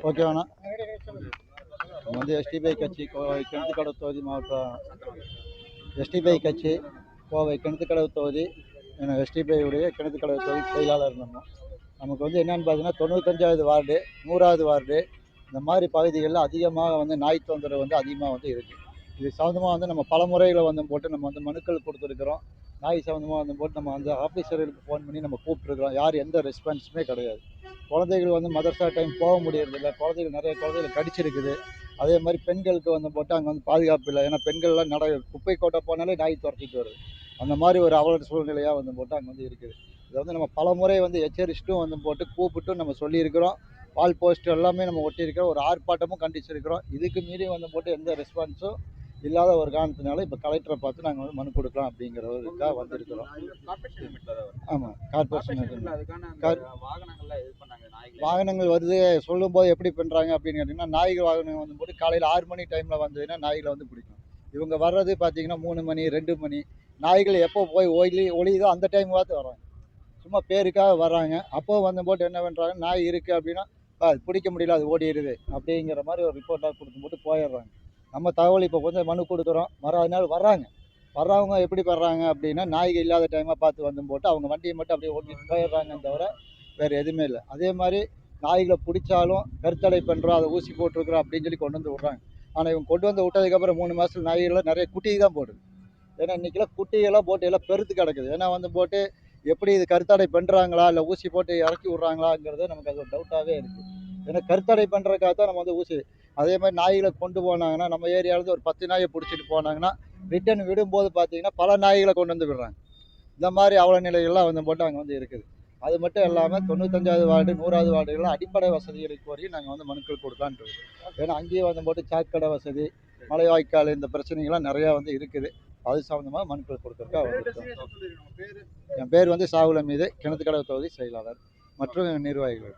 ஓகேவாண்ணா. நம்ம வந்து எஸ்டிபிஐ கட்சி கோவை கிணத்துக்கடவு தொகுதி மாவட்டம் கோவை கிணத்துக்கடவு தொகுதி எஸ்டிபிஐ கிணத்துக்கடவு தொகுதி செயலாளர். நமக்கு வந்து என்னென்னு பார்த்தீங்கன்னா 95வது வார்டு 100வது வார்டு இந்த மாதிரி பகுதிகளில் அதிகமாக வந்து நாய் தொந்தரவு வந்து அதிகமாக வந்து இருக்குது. இது சம்மந்தமாக வந்து நம்ம பல முறைகளை வந்து போட்டு நம்ம வந்து மனுக்கள் கொடுத்துருக்குறோம். நாய் சம்மந்தமாக வந்து போட்டு நம்ம அந்த ஆஃபீஸர்களுக்கு ஃபோன் பண்ணி நம்ம கூப்பிட்ருக்குறோம். யார் எந்த ரெஸ்பான்ஸுமே கிடையாது. குழந்தைகள் வந்து மதர்சா டைம் போக முடியறதில்ல. நிறைய குழந்தைகள் கடிச்சிருக்குது. அதே மாதிரி பெண்களுக்கு வந்து போட்டு அங்கே வந்து பாதுகாப்பு இல்லை. ஏன்னா பெண்கள்லாம் குப்பை கோட்டை போனாலே நாய் துரத்திட்டு வருது. அந்த மாதிரி ஒரு அவல சூழ்நிலையாக வந்து போட்டு அங்கே வந்து இருக்குது. இதை வந்து நம்ம பல முறை வந்து எச்சரிச்சுட்டும் வந்து போட்டு கூப்பிட்டும் நம்ம சொல்லியிருக்கிறோம். வால் போஸ்ட் எல்லாமே நம்ம ஒட்டியிருக்கிறோம். ஒரு ஆர்ப்பாட்டமும் கண்டிச்சிருக்கிறோம். இதுக்கு மீறி வந்து போட்டு எந்த ரெஸ்பான்ஸும் இல்லாத ஒரு காரணத்தினால இப்போ கலெக்டரை பார்த்து நாங்கள் வந்து மனு கொடுக்கலாம் அப்படிங்கிறதுக்காக வந்திருக்கிறோம். ஆமாம், கார்பரேஷன் வாகனங்கள் வருது. சொல்லும்போது எப்படி பண்ணுறாங்க அப்படின்னு கேட்டிங்கன்னா, நாய்கள் வாகனம் வந்து போட்டு காலையில் 6 மணி டைமில் வந்ததுன்னா நாய்களை வந்து பிடிக்கும். இவங்க வர்றது பார்த்தீங்கன்னா 3 மணி 2 மணி. நாய்கள் எப்போ போய் ஒளியுதோ அந்த டைம் பார்த்து வராங்க. சும்மா பேருக்காக வர்றாங்க. அப்போ வந்து போட்டு என்ன பண்ணுறாங்க, நாய் இருக்குது அப்படின்னா பிடிக்க முடியல அது ஓடிடுது அப்படிங்கிற மாதிரி ஒரு ரிப்போர்ட்டாக கொடுத்து போட்டு போயிடுறாங்க. நம்ம தகவல் இப்போ கொஞ்சம் மனு கொடுக்குறோம். மறுநாள் வர்றவங்க எப்படி வர்றாங்க அப்படின்னா நாய்கள் இல்லாத டைமாக பார்த்து வந்து போட்டு அவங்க வண்டியை மட்டும் அப்படியே ஓட்டிட்டு போயிடுறாங்க தவிர வேறு எதுவுமே இல்லை. அதே மாதிரி நாய்களை பிடிச்சாலும் கருத்தடை பண்ணுறோம், அதை ஊசி போட்டிருக்குறோம் அப்படின்னு சொல்லி கொண்டு வந்து விட்றாங்க. ஆனால் இவங்க கொண்டு வந்து விட்டதுக்கப்புறம் 3 மாதத்தில் நாய்கள்லாம் நிறைய குட்டி தான் போடுது. ஏன்னா இன்றைக்கெல்லாம் குட்டியெல்லாம் போட்டு எல்லாம் பெருத்து கிடக்குது. ஏன்னா வந்து போட்டு எப்படி இது கருத்தடை பண்ணுறாங்களா இல்லை ஊசி போட்டு இறக்கி விட்றாங்களாங்கிறது நமக்கு அது ஒரு டவுட்டாகவே இருக்குது. ஏன்னா கருத்தடை பண்ணுறதுக்காக தான் நம்ம வந்து ஊசி. அதே மாதிரி நாய்களை கொண்டு போனாங்கன்னா நம்ம ஏரியாவிலேருந்து ஒரு 10 நாயை பிடிச்சிட்டு போனாங்கன்னா ரிட்டன் விடும்போது பார்த்தீங்கன்னா பல நாய்களை கொண்டு வந்து விடுறாங்க. இந்த மாதிரி அவல நிலைகள்லாம் வந்து போட்டு அங்கே வந்து இருக்குது. அது மட்டும் இல்லாமல் 95வது வார்டு 100வது வார்டுகளில் அடிப்படை வசதிகளுக்கு கோரி நாங்கள் வந்து மனுக்கள் கொடுக்கலான்ட்டு இருக்கோம். ஏன்னா அங்கேயே வந்து போட்டு சாக்கடை வசதி, மலை வாய்க்கால் இந்த பிரச்சனைகள்லாம் நிறையா வந்து இருக்குது. அது சம்மந்தமாக மனுக்கள் கொடுக்கறதுக்காக வந்திருக்கோம். என் பேர் வந்து சாகுல் மீது கிணத்துக்கடவு தொகுதி செயலாளர் மற்றும் நிர்வாகிகள்.